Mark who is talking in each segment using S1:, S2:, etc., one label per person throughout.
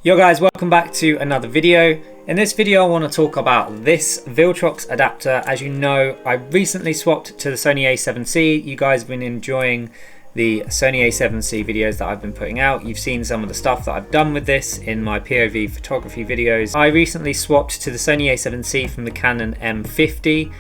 S1: Yo guys, welcome back to another video. In this video I want to talk about this Viltrox adapter. As you know, I recently swapped to the Sony A7C. You guys have been enjoying the Sony A7C videos that I've been putting out. You've seen some of the stuff that I've done with this in my POV photography videos. I recently swapped to the Sony A7C from the Canon M50,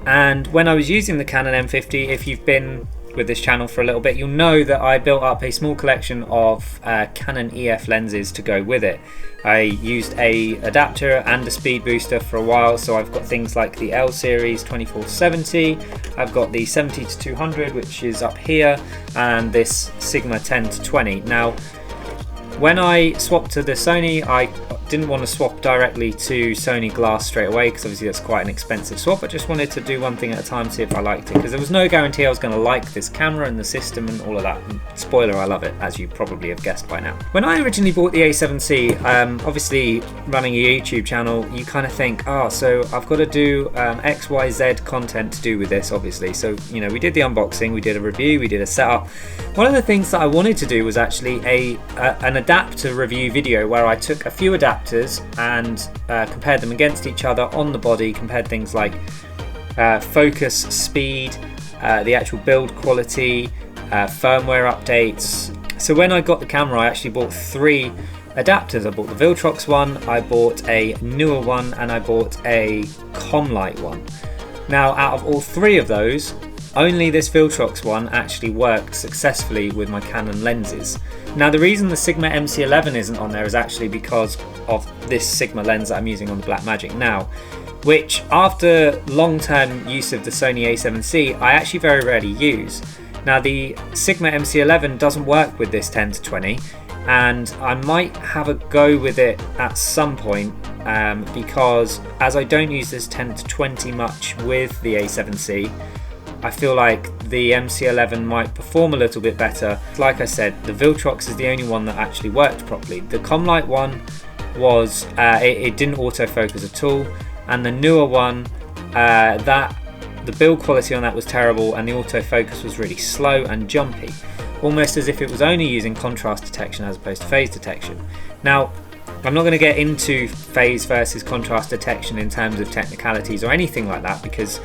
S1: and when I was using the Canon M50, if you've been with this channel for a little bit, you'll know that I built up a small collection of Canon EF lenses to go with it. I used a adapter and a speed booster for a while, so I've got things like the L series 24-70, I've got the 70-200 which is up here, and this Sigma 10-20. Now when I swapped to the Sony, I didn't want to swap directly to Sony glass straight away because obviously that's quite an expensive swap. I just wanted to do one thing at a time, see if I liked it, because there was no guarantee I was going to like this camera and the system and all of that. And spoiler, I love it, as you probably have guessed by now. When I originally bought the A7C, obviously running a YouTube channel, you kind of think, oh, so I've got to do XYZ content to do with this, obviously. So, you know, we did the unboxing, we did a review, we did a setup. One of the things that I wanted to do was actually an adapter review video where I took a few adapters and compared them against each other on the body, compared things like focus speed, the actual build quality, firmware updates. So when I got the camera, I actually bought 3 adapters. I bought the Viltrox one, I bought a newer one, and I bought a Comlight one. Now out of all 3 of those, only this Viltrox one actually worked successfully with my Canon lenses. Now the reason the Sigma MC11 isn't on there is actually because of this Sigma lens that I'm using on the Blackmagic now, which after long-term use of the Sony A7C, I actually very rarely use. Now the Sigma MC11 doesn't work with this 10-20, and I might have a go with it at some point because as I don't use this 10-20 much with the A7C, I feel like the MC11 might perform a little bit better. Like I said, the Viltrox is the only one that actually worked properly. The Comlight one was, it didn't autofocus at all, and the newer one, the build quality on that was terrible, and the autofocus was really slow and jumpy, almost as if it was only using contrast detection as opposed to phase detection. Now, I'm not going to get into phase versus contrast detection in terms of technicalities or anything like that, because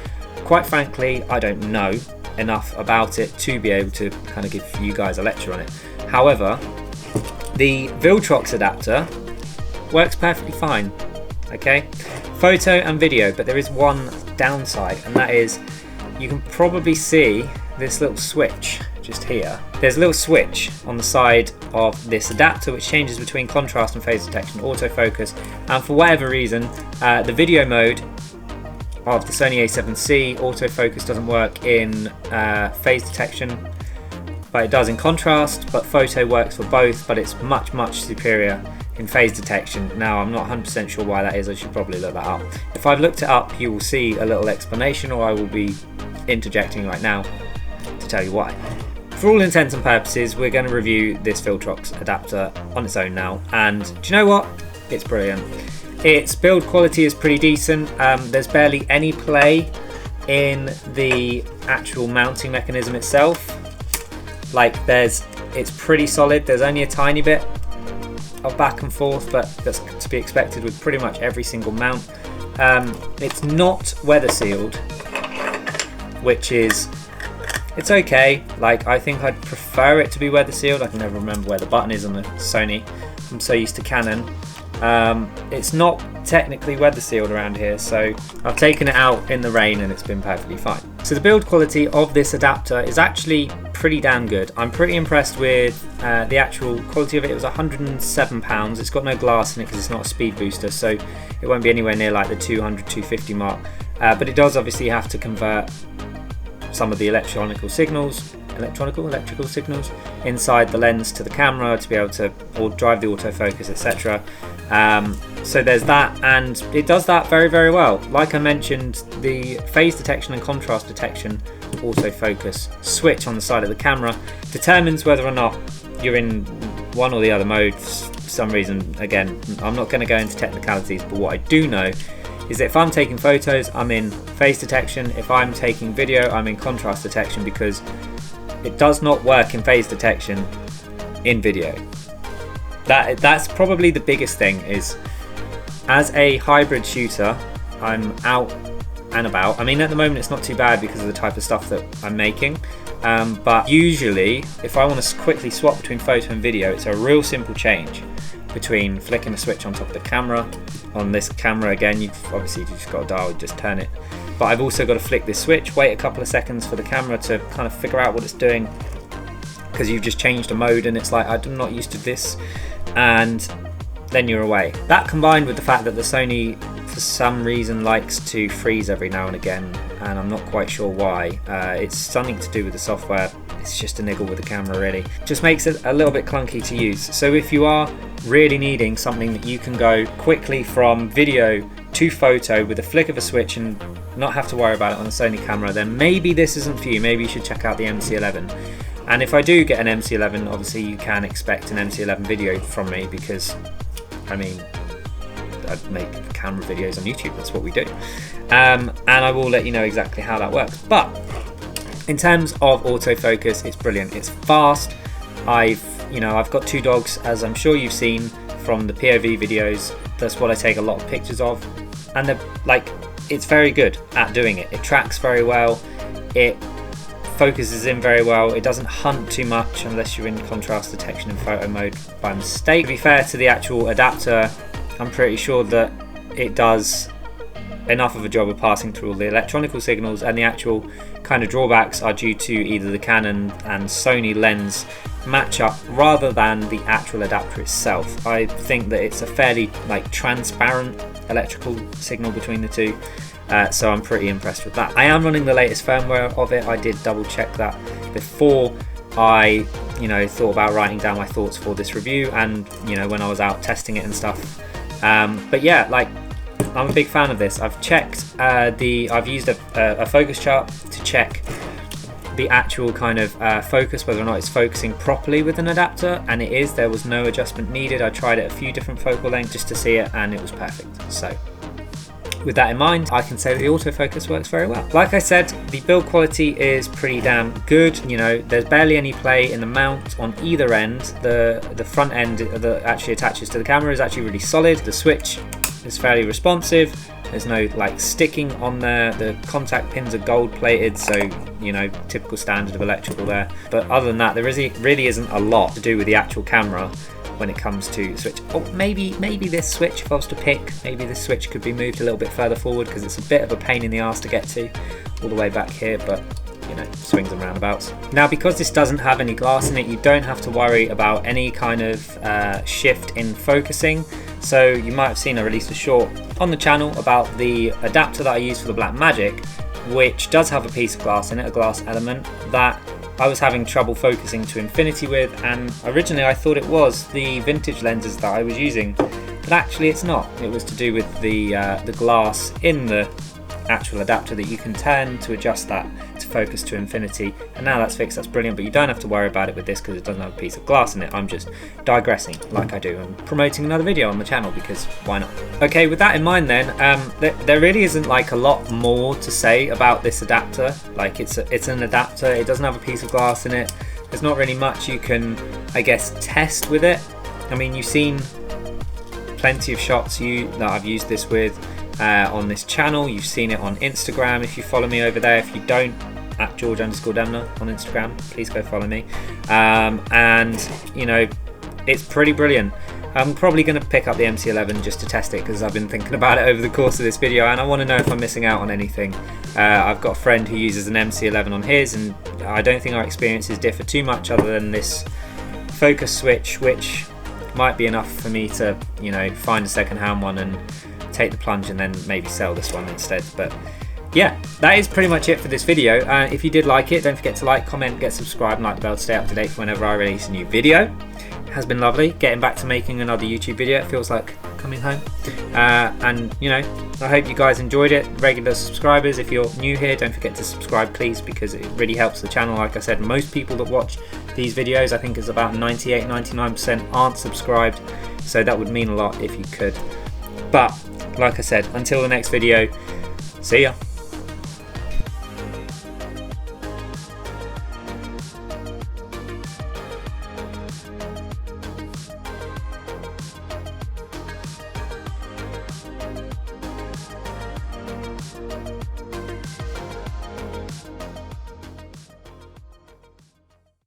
S1: quite frankly, I don't know enough about it to be able to kind of give you guys a lecture on it. However, the Viltrox adapter works perfectly fine, okay? Photo and video, but there is one downside, and that is you can probably see this little switch just here. There's a little switch on the side of this adapter which changes between contrast and phase detection, autofocus, and for whatever reason, the video mode of the Sony A7C autofocus doesn't work in phase detection, but it does in contrast. But photo works for both, but it's much superior in phase detection. Now I'm not 100% sure why that is. I should probably look that up. If I've looked it up, you will see a little explanation, or I will be interjecting right now to tell you why. For all intents and purposes, we're going to review this Viltrox adapter on its own now, and do you know what? It's brilliant. Its build quality is pretty decent. There's barely any play in the actual mounting mechanism itself. Like it's pretty solid. There's only a tiny bit of back and forth, but that's to be expected with pretty much every single mount. It's not weather sealed, which is, it's okay. Like, I think I'd prefer it to be weather sealed. I can never remember where the button is on the Sony. I'm so used to Canon. It's not technically weather sealed around here, so I've taken it out in the rain and it's been perfectly fine. So the build quality of this adapter is actually pretty damn good. I'm pretty impressed with the actual quality of it. It was £107. It's got no glass in it because it's not a speed booster, so it won't be anywhere near like the 200-250 mark, but it does obviously have to convert some of the electrical signals inside the lens to the camera to be able to drive the autofocus, etc. So there's that, and it does that very well. Like I mentioned, the phase detection and contrast detection autofocus switch on the side of the camera determines whether or not you're in one or the other mode for some reason. Again, I'm not going to go into technicalities, but what I do know is that if I'm taking photos, I'm in phase detection. If I'm taking video, I'm in contrast detection, because it does not work in phase detection in video. that's probably the biggest thing. Is as a hybrid shooter, I'm out and about. I mean, at the moment it's not too bad because of the type of stuff that I'm making, but usually if I want to quickly swap between photo and video, it's a real simple change between flicking a switch on top of the camera. On this camera again, you've obviously just got a dial, just turn it, but I've also got to flick this switch, wait a couple of seconds for the camera to kind of figure out what it's doing, because you've just changed a mode and it's like, I'm not used to this, and then you're away. That combined with the fact that the Sony for some reason likes to freeze every now and again, and I'm not quite sure why. It's something to do with the software. It's just a niggle with the camera, really. Just makes it a little bit clunky to use. So if you are really needing something that you can go quickly from video to photo with a flick of a switch and not have to worry about it on a Sony camera, then maybe this isn't for you. Maybe you should check out the MC11. And if I do get an MC11, obviously you can expect an MC11 video from me, because I mean, I make camera videos on YouTube, that's what we do, and I will let you know exactly how that works. But in terms of autofocus, it's brilliant, it's fast. I've got 2 dogs, as I'm sure you've seen from the POV videos. That's what I take a lot of pictures of, and it's very good at doing it. It tracks very well, it focuses in very well, it doesn't hunt too much unless you're in contrast detection and photo mode by mistake. To be fair to the actual adapter, I'm pretty sure that it does enough of a job of passing through all the electronical signals, and the actual kind of drawbacks are due to either the Canon and Sony lens matchup rather than the actual adapter itself. I think that it's a fairly transparent electrical signal between the two. So I'm pretty impressed with that. I am running the latest firmware of it. I did double check that before I thought about writing down my thoughts for this review, and when I was out testing it and stuff. But yeah, I'm a big fan of this. I've checked I've used a focus chart to check the actual kind of focus, whether or not it's focusing properly with an adapter, and it is. There was no adjustment needed. I tried it a few different focal lengths just to see it, and it was perfect. So with that in mind, I can say that the autofocus works very well. Like I said, the build quality is pretty damn good. There's barely any play in the mount on either end. The front end that actually attaches to the camera is actually really solid. The switch is fairly responsive. There's no sticking on there. The contact pins are gold plated, so typical standard of electrical there. But other than that, there really isn't a lot to do with the actual camera when it comes to the switch. Oh, maybe this switch, if I was to pick, maybe this switch could be moved a little bit further forward, because it's a bit of a pain in the arse to get to all the way back here, but swings and roundabouts. Now, because this doesn't have any glass in it, you don't have to worry about any kind of shift in focusing. So you might have seen I released a short on the channel about the adapter that I use for the Blackmagic, which does have a piece of glass in it, a glass element that I was having trouble focusing to infinity with, and originally I thought it was the vintage lenses that I was using, but actually it's not. It was to do with the glass in the actual adapter that you can turn to adjust that to focus to infinity, and now that's fixed. That's brilliant, but you don't have to worry about it with this because it doesn't have a piece of glass in it. I'm just digressing like I do and promoting another video on the channel, because why not? Okay, with that in mind then, there really isn't a lot more to say about this adapter. It's an adapter, it doesn't have a piece of glass in it. There's not really much you can, I guess, test with it. I mean, you've seen plenty of shots that I've used this with on this channel. You've seen it on Instagram if you follow me over there. If you don't, at George_Demner on Instagram, please go follow me. And it's pretty brilliant. I'm probably going to pick up the MC11 just to test it, because I've been thinking about it over the course of this video and I want to know if I'm missing out on anything. I've got a friend who uses an MC11 on his, and I don't think our experiences differ too much, other than this focus switch, which might be enough for me to find a second-hand one and take the plunge and then maybe sell this one instead. But yeah, that is pretty much it for this video. If you did like it, don't forget to like, comment, get subscribed, and like the bell to stay up to date for whenever I release a new video. It has been lovely getting back to making another YouTube video. It feels like coming home. And I hope you guys enjoyed it. Regular subscribers, if you're new here, don't forget to subscribe please, because it really helps the channel. Like I said, most people that watch these videos, I think it's about 98-99% aren't subscribed, so that would mean a lot if you could. But like I said, until the next video, see ya.